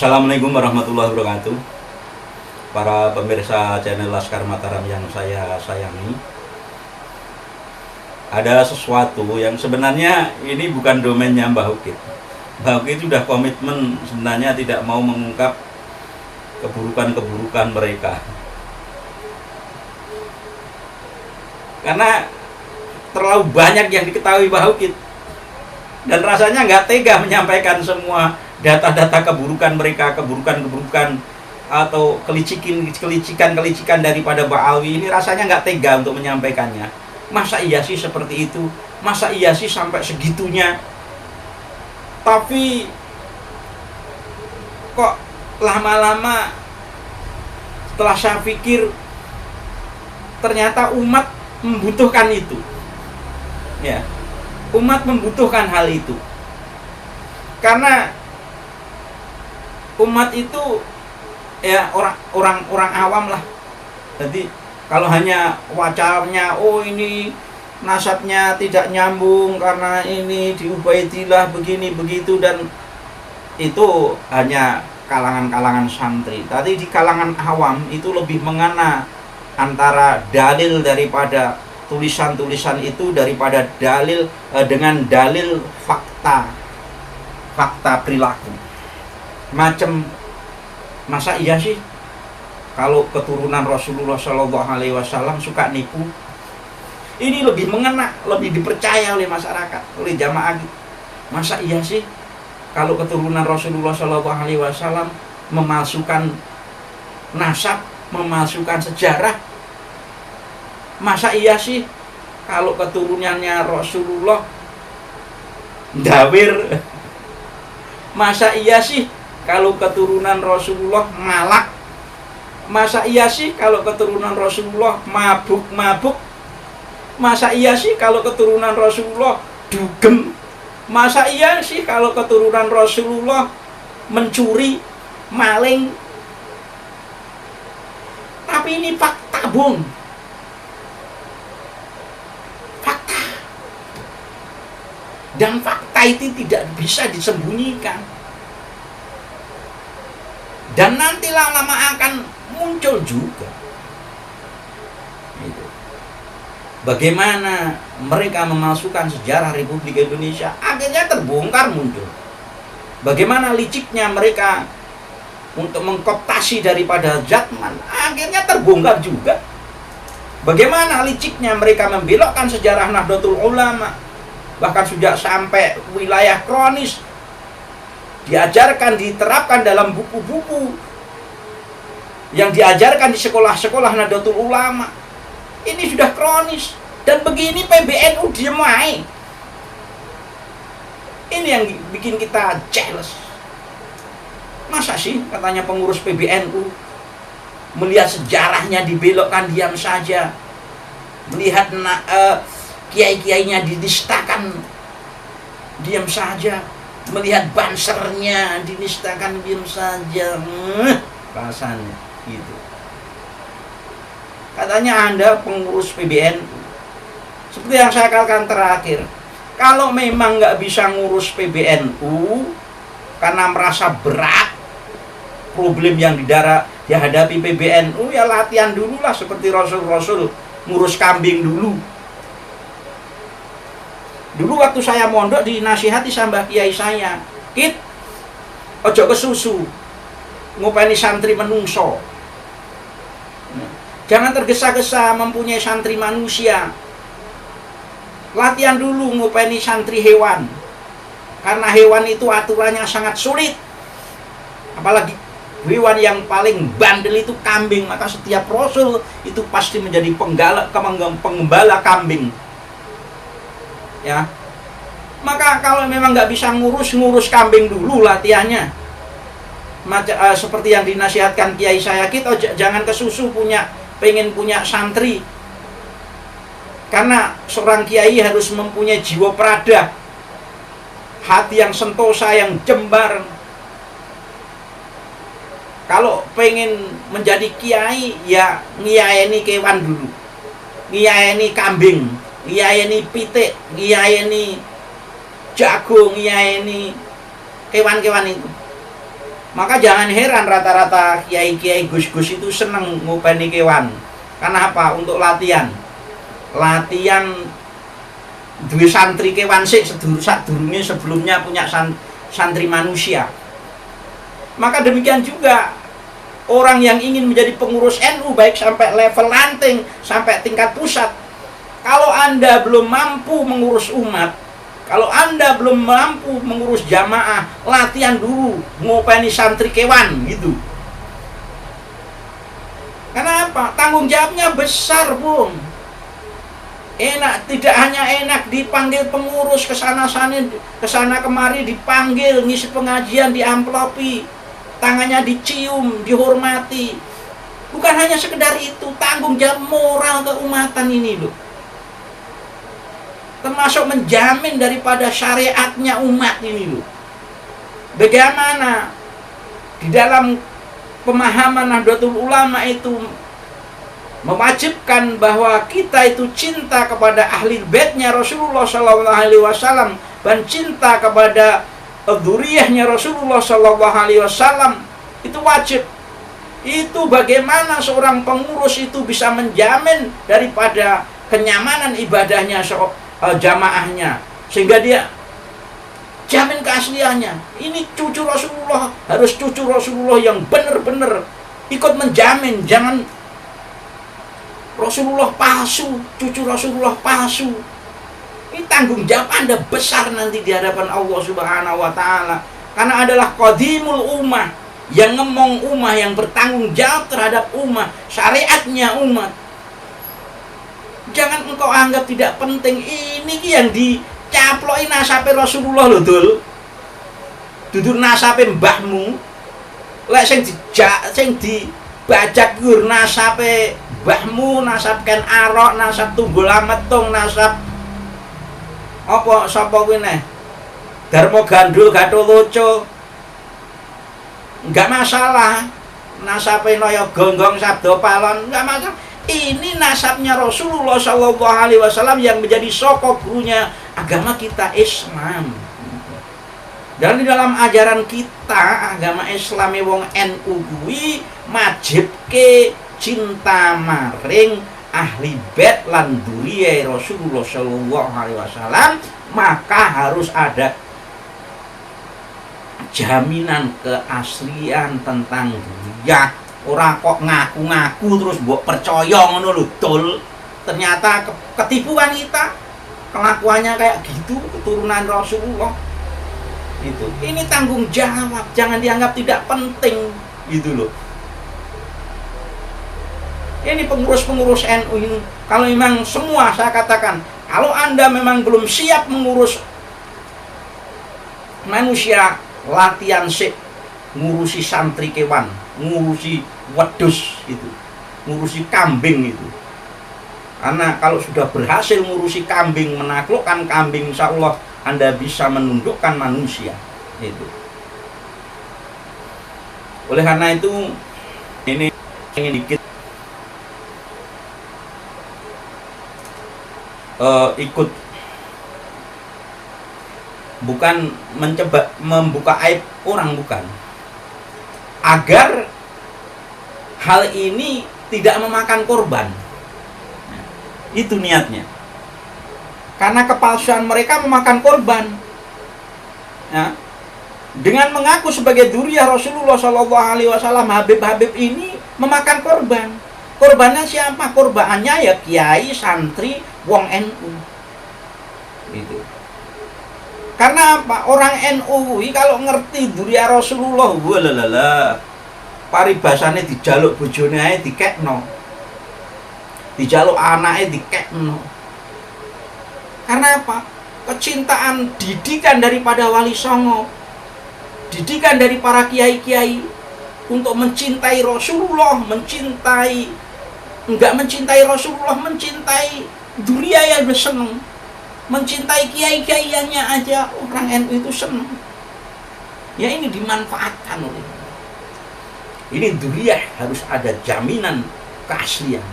Assalamualaikum warahmatullahi wabarakatuh. Para pemirsa channel Laskar Mataram yang saya sayangi, ada sesuatu yang sebenarnya ini bukan domainnya Mbah Ukit. Mbah Ukit sudah komitmen sebenarnya tidak mau mengungkap keburukan-keburukan mereka, karena terlalu banyak yang diketahui Mbah Ukit, dan rasanya nggak tega menyampaikan semua data-data keburukan mereka, keburukan-keburukan atau kelicikan daripada Mbak Alwi ini. Rasanya nggak tega untuk menyampaikannya. Masa iya sih seperti itu? Masa iya sih sampai segitunya? Tapi kok lama-lama setelah saya pikir ternyata umat membutuhkan itu. Ya, umat membutuhkan hal itu. Karena umat itu ya orang awam lah. Jadi kalau hanya wacaranya, oh ini nasabnya tidak nyambung karena ini di Ubaidillah begini begitu, dan itu hanya kalangan-kalangan santri. Tadi di kalangan awam itu lebih mengena antara dalil daripada tulisan-tulisan itu daripada dalil dengan dalil fakta perilaku. Macam masa iya sih kalau keturunan Rasulullah Shallallahu Alaihi Wasallam suka nipu? Ini lebih mengena, lebih dipercaya oleh masyarakat, oleh jamaah. Masa iya sih kalau keturunan Rasulullah Shallallahu Alaihi Wasallam memasukkan nasab, memasukkan sejarah? Masa iya sih kalau keturunannya Rasulullah dawir? Masa iya sih kalau keturunan Rasulullah malak? Masa iya sih kalau keturunan Rasulullah mabuk-mabuk? Masa iya sih kalau keturunan Rasulullah dugem? Masa iya sih kalau keturunan Rasulullah mencuri, maling? Tapi ini fakta, Bung. Fakta. Dan fakta itu tidak bisa disembunyikan. Dan nanti lama-lama akan muncul juga. Gitu. Bagaimana mereka memasukkan sejarah Republik Indonesia, akhirnya terbongkar muncul. Bagaimana liciknya mereka untuk mengkooptasi daripada Zatman, akhirnya terbongkar juga. Bagaimana liciknya mereka membelokkan sejarah Nahdlatul Ulama, bahkan sudah sampai wilayah kronis, diajarkan, diterapkan dalam buku-buku yang diajarkan di sekolah-sekolah Nahdlatul Ulama. Ini sudah kronis. Dan begini PBNU diem aja. Ini yang bikin kita jealous. Masa sih katanya pengurus PBNU melihat sejarahnya dibelokkan diam saja, melihat kiai-kiainya dinistakan diam saja, melihat bansernya dinistakan diam saja. Rasanya gitu. Katanya Anda pengurus PBNU. Seperti yang saya katakan terakhir, kalau memang nggak bisa ngurus PBNU karena merasa berat problem yang dihadapi PBNU, ya latihan dulu lah seperti Rasul-Rasul ngurus kambing dulu. Dulu waktu saya mondok dinasihati sama kiai saya, Kit, ojo kesusu, ngopeni santri menungso. Jangan tergesa-gesa mempunyai santri manusia. Latihan dulu ngopeni santri hewan. Karena hewan itu aturannya sangat sulit. Apalagi hewan yang paling bandel itu kambing. Maka setiap rasul itu pasti menjadi penggembala kambing. Ya, maka kalau memang nggak bisa ngurus kambing dulu latihannya. Seperti yang dinasihatkan kiai saya, kita jangan kesusu pengen punya santri. Karena seorang kiai harus mempunyai jiwa perada, hati yang sentosa, yang jembar. Kalau pengen menjadi kiai, ya ngiyayeni kewan dulu, ngiyayeni kambing, ngiyayeni pitik, ngiyayeni jagung, ngiyayeni kewan-kewan itu. Maka jangan heran rata-rata kiai-kiai gus-gus itu seneng ngupeni kewan. Karena apa? Untuk latihan. Latihan duwe santri kewan sik sadurunge sebelumnya punya santri manusia. Maka demikian juga orang yang ingin menjadi pengurus NU baik sampai level ranting sampai tingkat pusat. Kalau Anda belum mampu mengurus umat, kalau Anda belum mampu mengurus jamaah, latihan dulu ngopeni santri kewan gitu. Kenapa? Tanggung jawabnya besar, Bung. Enak, tidak hanya enak dipanggil pengurus kesana kemari, dipanggil ngisi pengajian, diamplopi, tangannya dicium, dihormati. Bukan hanya sekedar itu, tanggung jawab moral keumatan ini loh. Termasuk menjamin daripada syariatnya umat ini loh. Bagaimana di dalam pemahaman Nahdlatul Ulama itu mewajibkan bahwa kita itu cinta kepada ahli baitnya Rasulullah SAW dan cinta kepada dzurriyyahnya Rasulullah SAW, itu wajib. Itu bagaimana seorang pengurus itu bisa menjamin daripada kenyamanan ibadahnya jamaahnya, sehingga dia jamin keasliannya. Ini cucu Rasulullah, harus cucu Rasulullah yang benar-benar ikut menjamin. Jangan Rasulullah palsu, cucu Rasulullah palsu. Ini tanggung jawab Anda besar nanti di hadapan Allah Subhanahu wa Ta'ala. Karena adalah qadimul ummah, yang ngemong ummah, yang bertanggung jawab terhadap ummah, syariatnya umat. Jangan engkau anggap tidak penting. Ini yang dicaploki nasabe Rasulullah lho, Dul. Dudur nasabe mbahmu. Lek sing dibajak gur nasabe mbahmu, nasab Ken Arok, nasab Tunggul Ametung, nasab apa sapa kuwi neh? Darmo Gandul Gatoloco. Enggak masalah. Nasabe Naya Gonggong Sabdo Palon, enggak masalah. Ini nasabnya Rasulullah SAW yang menjadi sokok gurunya agama kita Islam. Dan di dalam ajaran kita agama Islam wong NU kuwi majibke cinta maring ahli bait lan dzurriyyah Rasulullah SAW, maka harus ada jaminan keaslian tentang dzurriyyah. Ora kok ngaku-ngaku terus mbok percaya ngono lho, Dul. Ternyata ketipu wanita. Kelakuannya kayak gitu, keturunan Rasulullah. Itu. Ini tanggung jawab, jangan dianggap tidak penting gitu loh. Ini pengurus-pengurus NU ini, kalau memang semua saya katakan, kalau Anda memang belum siap mengurus manusia, latihan sik ngurusi santri kewan, ngurusi wedus itu, ngurusi kambing itu. Karena kalau sudah berhasil ngurusi kambing, menaklukkan kambing, insya Allah Anda bisa menundukkan manusia itu. Oleh karena itu, ini ingin dikit ikut, bukan mencoba membuka aib orang, bukan, agar hal ini tidak memakan korban. Nah, itu niatnya. Karena kepalsuan mereka memakan korban. Nah, dengan mengaku sebagai dzurriyyah Rasulullah SAW, Habib-habib ini memakan korban. Korbannya siapa? Korbannya ya kiai, santri, wong NU. Itu. Karena apa? Orang NU kalau ngerti dzurriyyah Rasulullah, walalala, paribasane dijaluk bojone ae dikekno, dijaluk anake dikekno. Karena apa? Kecintaan, didikan daripada Wali Songo, didikan dari para kiai-kiai untuk mencintai Rasulullah, enggak mencintai Rasulullah, mencintai dzurriyyah yang seneng. Mencintai kiai-kiaiannya aja orang NU itu senang. Ya ini dimanfaatkan oleh. Ini dzurriyyah harus ada jaminan keaslian.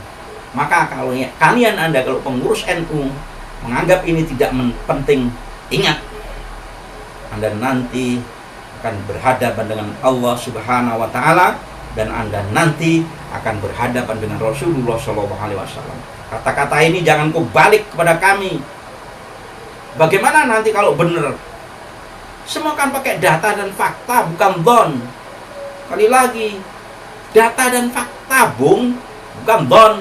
Maka kalau kalian Anda kalau pengurus NU menganggap ini tidak penting, ingat Anda nanti akan berhadapan dengan Allah Subhanahu wa taala, dan Anda nanti akan berhadapan dengan Rasulullah SAW. Kata-kata ini jangan kau balik kepada kami. Bagaimana nanti kalau benar? Semua kan pakai data dan fakta, bukan don. Kali lagi, data dan fakta, bung, bukan don.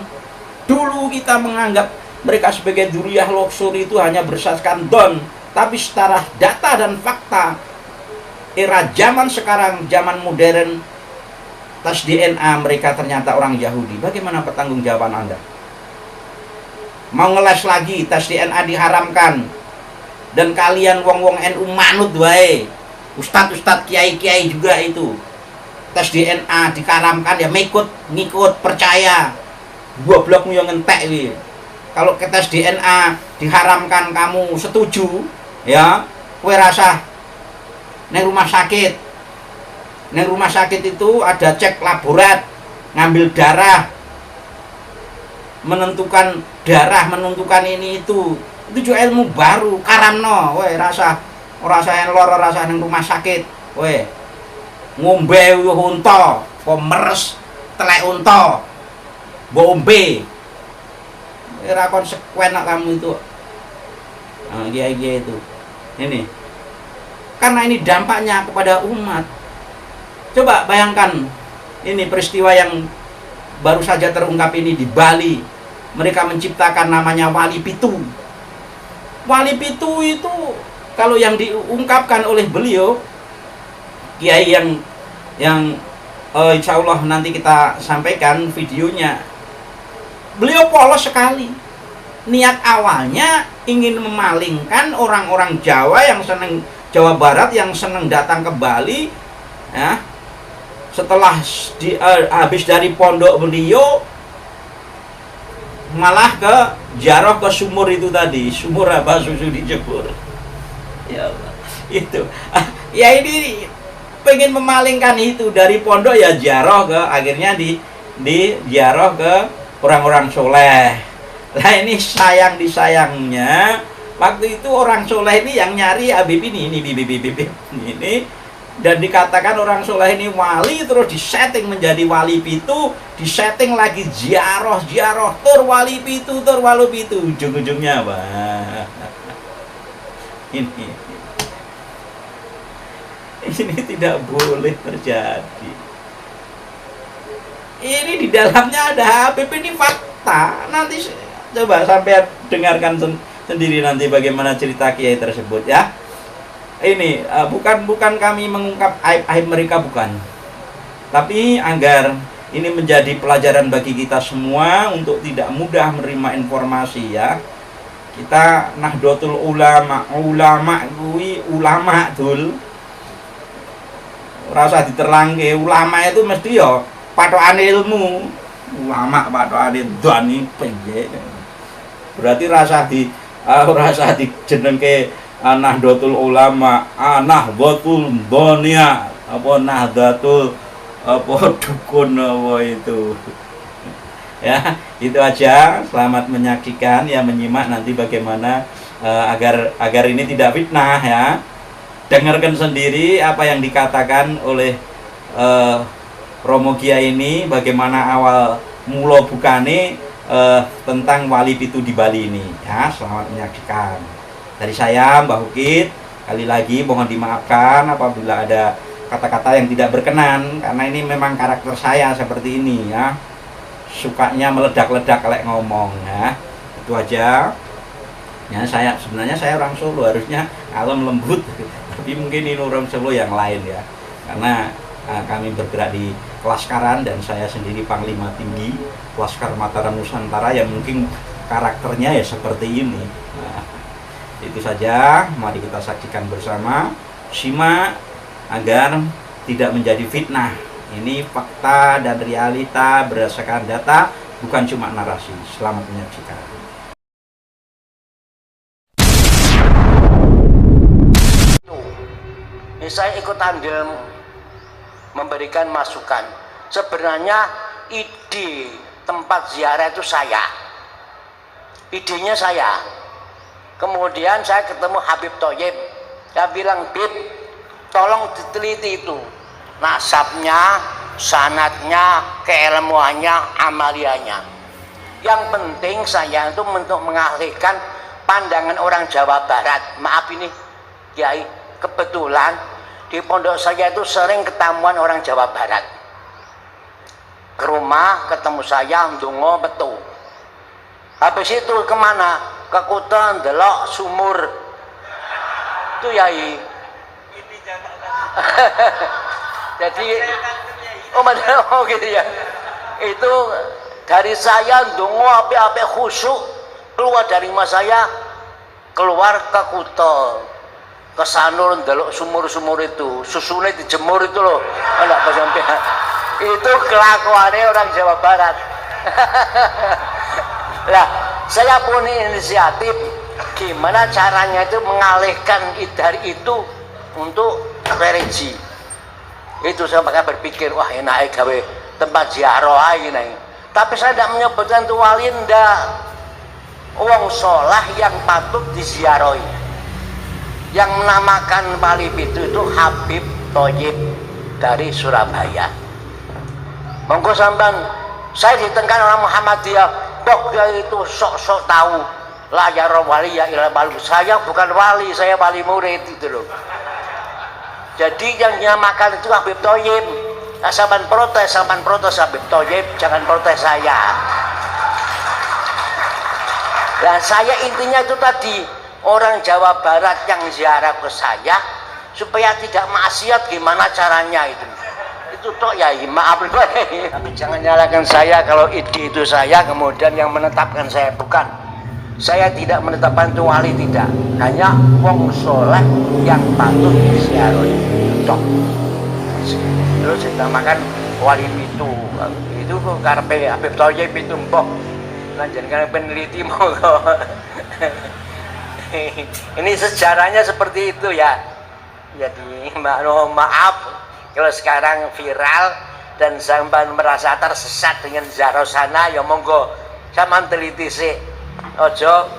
Dulu kita menganggap mereka sebagai dzurriyyah luxury itu hanya bersaskan don, tapi secara data dan fakta, era zaman sekarang, zaman modern, tes DNA mereka ternyata orang Yahudi. Bagaimana pertanggungjawaban Anda? Mau ngeles lagi, tes DNA diharamkan, dan kalian wong-wong NU manut wae, ustadz-ustadz, kiai-kiai juga itu, tes DNA diharamkan ya ngikut, percaya. Goblokmu yang ngentek ini. Kalau ke tes DNA diharamkan kamu setuju, ya, kowe rasa neng rumah sakit. Neng rumah sakit itu ada cek laborat, ngambil darah, menentukan darah, menentukan ini itu juga ilmu baru. Karamno, kowe rasa yang lor rasa neng rumah sakit, kowe ngombe unta, pemeres telek unta, bombe. Era konsekuen kamu itu. Nah, kiai-kiai itu. Ini. Karena ini dampaknya kepada umat. Coba bayangkan ini peristiwa yang baru saja terungkap ini di Bali. Mereka menciptakan namanya Wali Pitu. Wali Pitu itu kalau yang diungkapkan oleh beliau, kiai yang insya Allah nanti kita sampaikan videonya. Beliau polos sekali. Niat awalnya ingin memalingkan orang-orang Jawa yang senang, Jawa Barat yang senang datang ke Bali, ya. Setelah habis dari pondok beliau malah ke ziarah ke sumur itu tadi. Sumur apa, susu dijebur. Ya Allah. Itu. Ya ini pengen memalingkan itu dari pondok ya ziarah ke, akhirnya di ziarah ke orang-orang soleh. Nah ini disayangnya waktu itu orang soleh ini yang nyari Habib ini dan dikatakan orang soleh ini wali, terus disetting menjadi Wali Pitu, disetting lagi ziarah tur Wali Pitu, ujung-ujungnya apa? Ini tidak boleh terjadi. Ini di dalamnya ada Habib, ini fakta. Nanti coba sampai dengarkan sendiri nanti bagaimana cerita kiai tersebut, ya. Ini bukan kami mengungkap aib mereka, bukan. Tapi agar ini menjadi pelajaran bagi kita semua untuk tidak mudah menerima informasi, ya. Kita Nahdlatul ulama kuwi ulama dul. Rasa diterangke ulama itu mesti ya patokan ilmu. Ulama patokane dani piye. Berarti rasa di jenengke Nahdlatul Ulama, Nahdlatul Dunia, apa Nahdlatul apa dukun apa itu. Ya, itu aja. Selamat menyaksikan, ya, menyimak nanti bagaimana agar ini tidak fitnah, ya. Dengarkan sendiri apa yang dikatakan oleh Romo Kiai ini, bagaimana awal mula bukane tentang Wali Pitu di Bali ini, ya. Selamat menyaksikan. Dari saya Mbah Ukit, kali lagi mohon dimaafkan apabila ada kata-kata yang tidak berkenan, karena ini memang karakter saya seperti ini, ya. Sukanya meledak-ledak kalau ngomong, ya. Itu aja. Ya, sebenarnya saya orang Solo, harusnya kalem lembut, tapi mungkin ini orang Solo yang lain, ya. Karena kami bergerak di Kelaskaran dan saya sendiri Panglima Tinggi Laskar Mataram Nusantara yang mungkin karakternya ya seperti ini. Nah, itu saja, mari kita saksikan bersama, simak agar tidak menjadi fitnah. Ini fakta dan realita berdasarkan data, bukan cuma narasi. Selamat menyaksikan. Saya ikut andil memberikan masukan. Sebenarnya ide tempat ziarah itu idenya saya. Kemudian saya ketemu Habib Thoyib, saya bilang, Bib, tolong diteliti itu nasabnya, sanadnya, keilmuannya, amaliannya. Yang penting saya itu untuk mengalihkan pandangan orang Jawa Barat. Maaf ini Kiai, kebetulan di pondok saya itu sering ketemuan orang Jawa Barat. Ke rumah ketemu saya, ndonga metu. Habis itu kemana? Ke Kuta ndelok sumur. Itu Yai. Jadi oh gitu ya. Itu dari saya ndonga ape-ape khusyuk, keluar dari rumah saya, keluar ke Kuta, ke Sanur ndelok sumur-sumur itu, susune dijemur itu loh. Enggak apa sampai. Itu kelakuannya orang Jawa Barat. Lah, saya punya inisiatif gimana caranya itu mengalihkan dari itu untuk religi. Itu saya maka berpikir, wah enak gawe tempat ziarah ini. Tapi saya tidak menyebutkan itu wali, ndak. Wong sholah yang patut diziarahi. Yang menamakan wali itu Habib Thoyib dari Surabaya. Monggo sampean, saya ditengkan orang Muhammadiyah, kok itu sok-sok tahu. La ya wali ya ilah wali. Saya bukan wali, saya wali murid itu loh. Jadi yang dinamakan itu Habib Thoyib. Nah, sampean protes Habib Thoyib, jangan protes saya. Dan saya intinya itu tadi, orang Jawa Barat yang ziarah ke saya supaya tidak maksiat, gimana caranya itu tok ya, maaf tapi jangan nyalakan saya kalau ide itu saya kemudian yang menetapkan saya. Bukan, saya tidak menetapkan itu wali, tidak, hanya wong soleh yang patut disiarahi tok. Terus ditamakan wali itu karepe Habib Thoyib itu mbok lanjutkan peneliti monggo. Ini sejarahnya seperti itu ya. Jadi maaf kalau sekarang viral dan sampean merasa tersesat dengan ziarah sana, ya monggo sampean teliti sik. Aja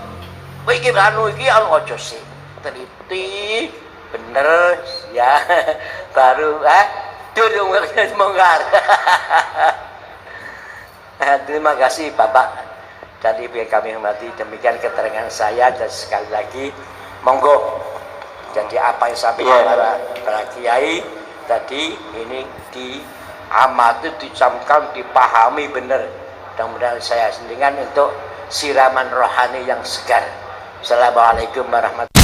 iki aja sik. Teliti bener ya. Baru durung monggar. Terima kasih Bapak. Jadi biar kami hormati, demikian keterangan saya. Dan sekali lagi monggo, jadi apa yang sampaikan para kiai tadi ini diamati, dicamkan, dipahami benar. Mudah-mudahan saya sendirian untuk siraman rohani yang segar. Assalamualaikum warahmatullahi wabarakatuh.